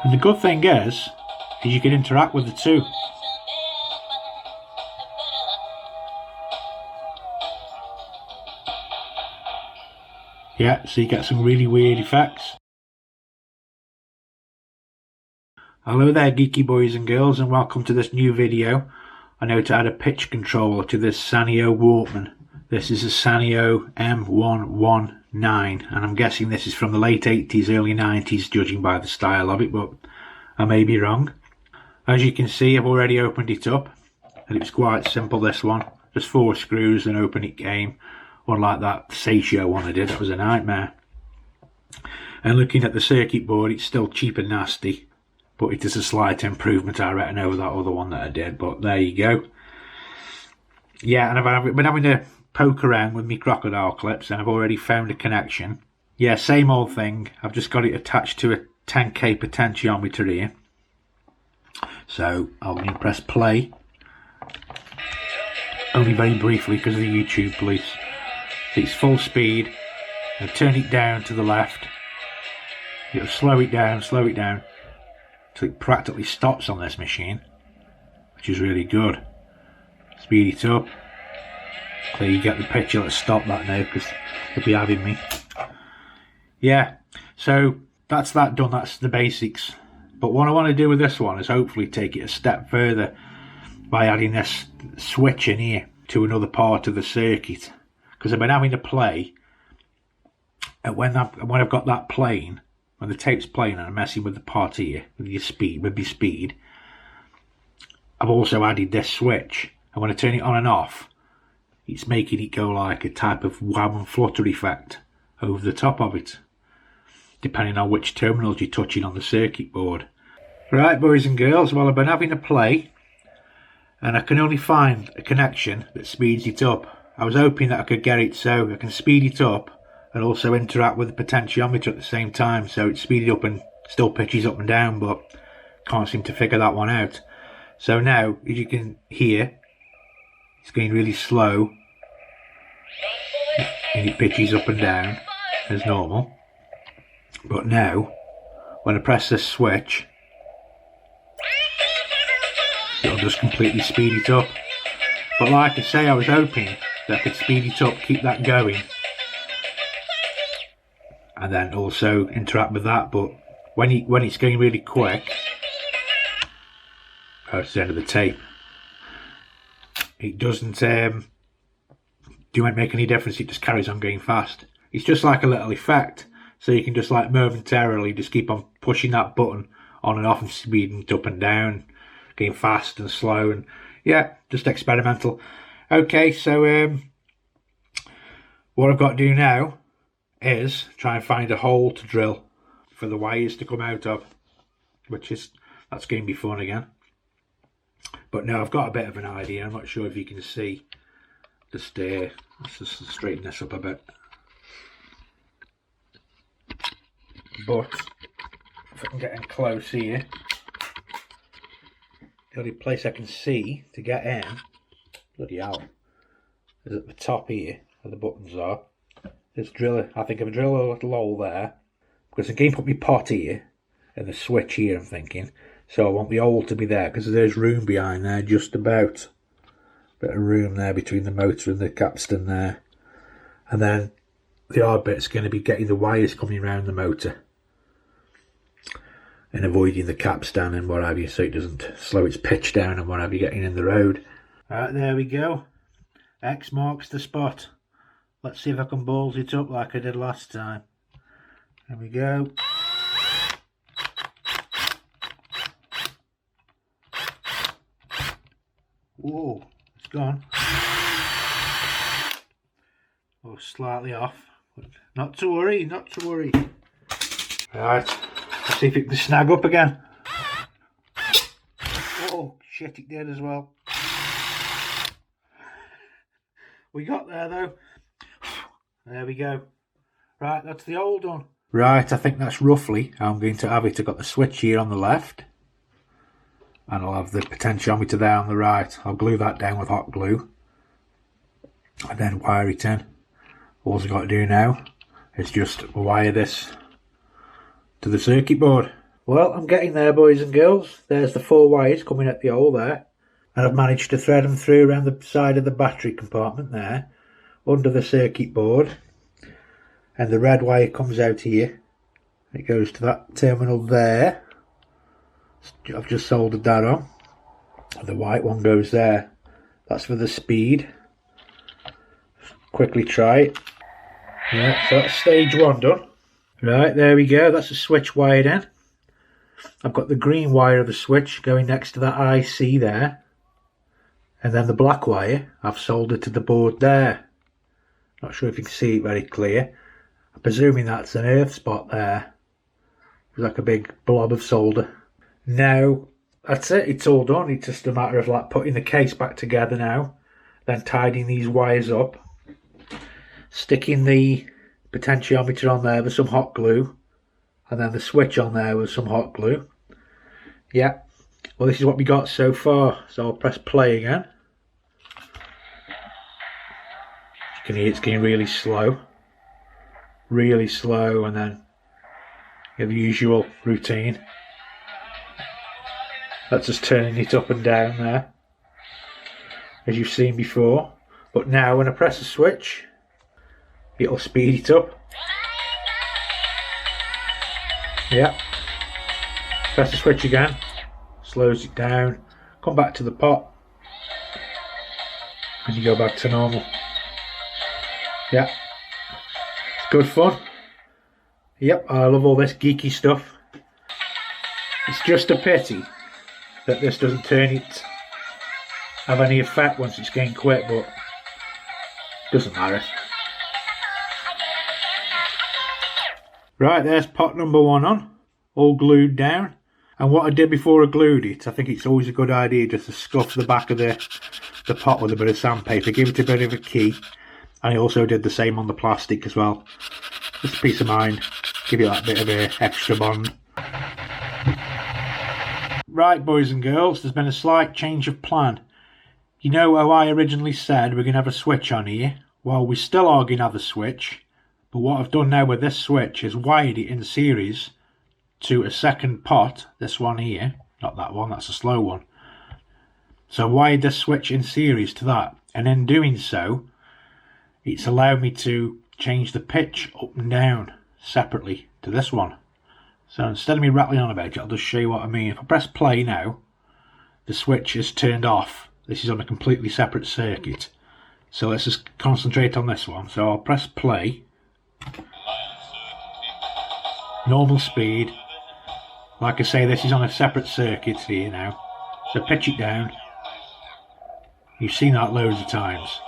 And the good thing is you can interact with the two. Yeah, so you get some really weird effects. Hello there geeky boys and girls, and welcome to this new video. I know to add a pitch controller to this Sanyo Walkman. This is a Sanyo M119, and I'm guessing this is from the late 80s, early 90s, judging by the style of it, but I may be wrong. As you can see, I've already opened it up, and it was quite simple, this one. Just 4 screws and open it came. Unlike that Sanyo one I did, that was a nightmare. And looking at the circuit board, it's still cheap and nasty, but it is a slight improvement, I reckon, over that other one that I did. But there you go. Yeah, and I've been having to poke around with my crocodile clips, and I've already found a connection. Yeah, same old thing. I've just got it attached to a 10k potentiometer here. So I'm going to press play, only very briefly because of the YouTube police. So it's full speed, and turn it down to the left. It'll slow it down till it practically stops on this machine, which is really good. Speed it up, so you get the picture. Let's stop that now because they'll be having me. Yeah, so that's that done. That's the basics. But what I want to do with this one is hopefully take it a step further by adding this switch in here to another part of the circuit, because I've been having to play, and when I've got that playing, when the tape's playing and I'm messing with the part here with your speed, I've also added this switch, and when I turn it on and off, it's making it go like a type of wow and flutter effect over the top of it, depending on which terminals you're touching on the circuit board. Right, boys and girls, well, I've been having to play, and I can only find a connection that speeds it up. I was hoping that I could get it so I can speed it up and also interact with the potentiometer at the same time, so it's speeded up and still pitches up and down, but can't seem to figure that one out. So now, as you can hear, it's going really slow, and it pitches up and down as normal. But now, when I press this switch, it'll just completely speed it up. But like I say, I was hoping that I could speed it up, keep that going, and then also interact with that. But when it's going really quick, that's the end of the tape. It doesn't make any difference. It just carries on going fast. It's just like a little effect, so you can just like momentarily just keep on pushing that button on and off and speeding it up and down, going fast and slow, and yeah, just experimental. Okay, so what I've got to do now is try and find a hole to drill for the wires to come out of, that's going to be fun again. But now I've got a bit of an idea. I'm not sure if you can see. Let's just straighten this up a bit. But if I can get in close here, the only place I can see to get in, bloody hell, is at the top here where the buttons are. Just I think I've drilled a little hole there, because I can put my pot here and the switch here, I'm thinking. So I want the hole to be there, because there's room behind there, just about. Bit of room there between the motor and the capstan there. And then the hard bit's going to be getting the wires coming around the motor and avoiding the capstan and what have you, so it doesn't slow its pitch down and what have you getting in the road. Alright, there we go. X marks the spot. Let's see if I can balls it up like I did last time. There we go. Whoa, it's gone. Oh, slightly off. But not to worry, not to worry. Right, let's see if it can snag up again. Oh, shit, it did as well. We got there though. There we go. Right, that's the old one. Right, I think that's roughly how I'm going to have it. I've got the switch here on the left, and I'll have the potentiometer there on the right. I'll glue that down with hot glue and then wire it in. All I've got to do now is just wire this to the circuit board. Well, I'm getting there, boys and girls. There's the 4 wires coming at the hole there. And I've managed to thread them through around the side of the battery compartment there, under the circuit board. And the red wire comes out here. It goes to that terminal there. I've just soldered that on. The white one goes there. That's for the speed. Quickly try it. Yeah, so that's stage 1 done. Right, there we go. That's the switch wired in. I've got the green wire of the switch going next to that IC there. And then the black wire I've soldered to the board there. Not sure if you can see it very clear. I'm presuming that's an earth spot there. It's like a big blob of solder. Now, that's it. It's all done. It's just a matter of like putting the case back together now. Then tidying these wires up. Sticking the potentiometer on there with some hot glue. And then the switch on there with some hot glue. Yeah. Well, this is what we got so far. So I'll press play again. You can hear it's getting really slow. Really slow, and then the usual routine. That's just turning it up and down there, as you've seen before. But now when I press the switch, it'll speed it up. Yeah. Press the switch again, slows it down, come back to the pot, and you go back to normal. Yeah. It's good fun. Yep, I love all this geeky stuff. It's just a pity that this doesn't have any effect once it's getting quick, but it doesn't matter. Right, there's pot number 1 on, all glued down. And what I did before I glued it, I think it's always a good idea just to scuff the back of the pot with a bit of sandpaper, give it a bit of a key. And I also did the same on the plastic as well. Just peace of mind, give you that bit of a extra bond. Right, boys and girls, there's been a slight change of plan. You know how I originally said we're going to have a switch on here? Well, we still are going to have a switch, but what I've done now with this switch is wired it in series to a second pot, this one here, not that one, that's a slow one. So I wired this switch in series to that, and in doing so, it's allowed me to change the pitch up and down separately to this one. So instead of me rattling on about it, I'll just show you what I mean. If I press play now, the switch is turned off. This is on a completely separate circuit. So let's just concentrate on this one. So I'll press play. Normal speed. Like I say, this is on a separate circuit here now. So pitch it down. You've seen that loads of times.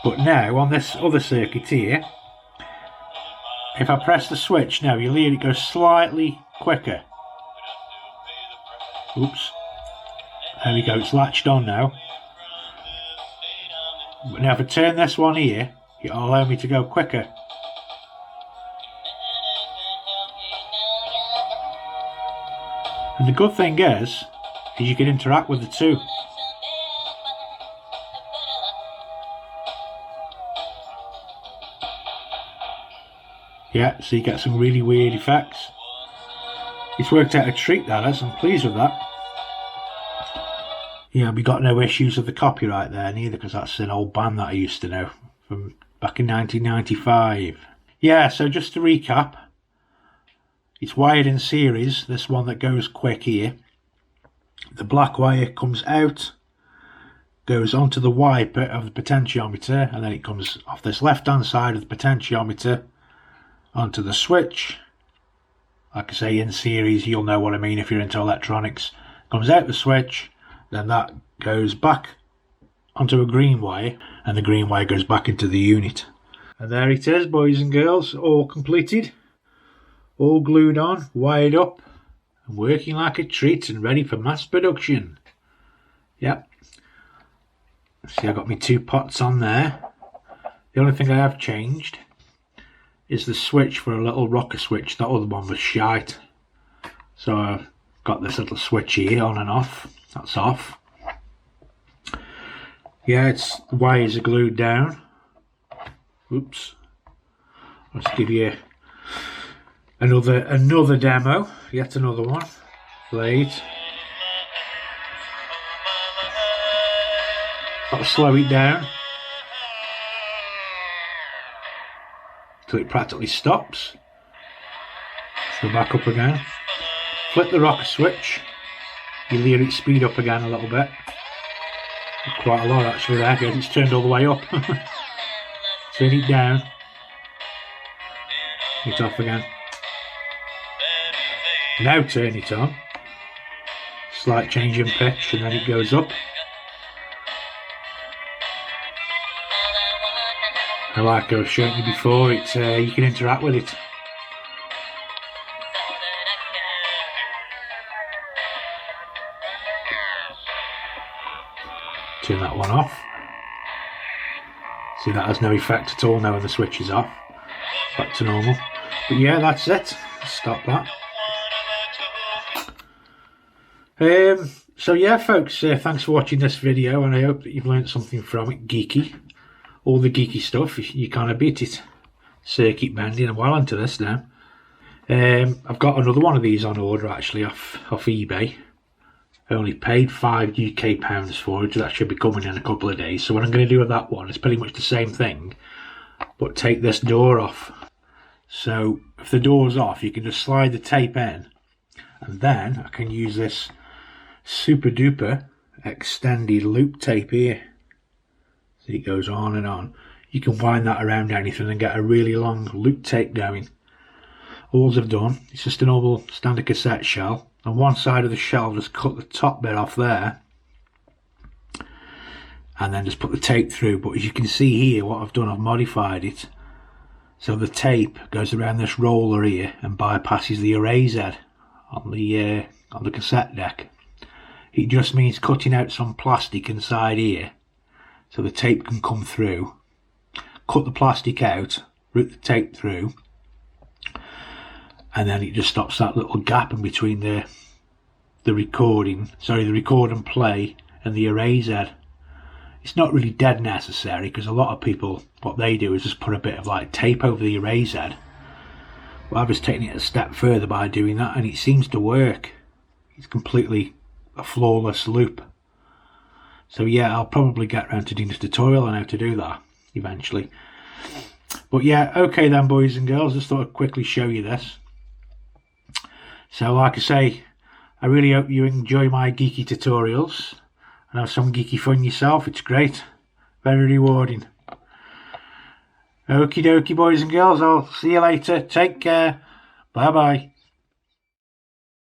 But now on this other circuit here, if I press the switch now, you'll hear it go slightly quicker. Oops. There we go, it's latched on now. But now if I turn this one here, it'll allow me to go quicker. And the good thing is you can interact with the two. Yeah, so you get some really weird effects. It's worked out a treat, that is. I'm pleased with that. Yeah, we got no issues with the copyright there neither, because that's an old band that I used to know from back in 1995. Yeah, so just to recap, it's wired in series, this one that goes quick here. The black wire comes out, goes onto the wiper of the potentiometer, and then it comes off this left hand side of the potentiometer onto the switch. Like I say, in series, you'll know what I mean if you're into electronics. Comes out the switch, then that goes back onto a green wire, and the green wire goes back into the unit. And there it is, boys and girls, all completed, all glued on, wired up, and working like a treat and ready for mass production. Yep. See, I've got my 2 pots on there. The only thing I have changed is the switch for a little rocker switch. That other one was shite. So I've got this little switch here, on and off. That's off. Yeah, the wires are glued down. Oops. Let's give you Another demo, yet another one. Played. Got to slow it down till it practically stops. So back up again. Flip the rocker switch. You hear it speed up again a little bit. Quite a lot actually there, because it's turned all the way up. Turn it down. It off again. Now turn it on. Slight change in pitch and then it goes up. And like I was showing you before, it's you can interact with it. Turn that one off. See, that has no effect at all now when the switch is off. Back to normal. But yeah, that's it. Stop that. So yeah, folks, thanks for watching this video, and I hope that you've learned something from it. Geeky. All the geeky stuff, you kind of beat it. Circuit bending, and well into this now. I've got another one of these on order actually off eBay. I only paid £5 UK for it, so that should be coming in a couple of days. So what I'm going to do with that one is pretty much the same thing, but take this door off. So if the door's off, you can just slide the tape in, and then I can use this super duper extended loop tape here. See, it goes on and on. You can wind that around anything and get a really long loop tape going. All I've done is just a normal standard cassette shell. On one side of the shell, just cut the top bit off there, and then just put the tape through. But as you can see here, what I've done, I've modified it so the tape goes around this roller here and bypasses the erase head on the cassette deck. It just means cutting out some plastic inside here so the tape can come through. Cut the plastic out, route the tape through, and then it just stops that little gap in between the record and play and the erase head. It's not really dead necessary, because a lot of people, what they do is just put a bit of like tape over the erase head. Well, I've just taken it a step further by doing that, and it seems to work. It's completely a flawless loop. So yeah, I'll probably get around to doing a tutorial on how to do that eventually. But yeah, okay then, boys and girls, just thought I'd quickly show you this. So like I say, I really hope you enjoy my geeky tutorials and have some geeky fun yourself. It's great, very rewarding. Okie dokie, boys and girls, I'll see you later. Take care. Bye bye.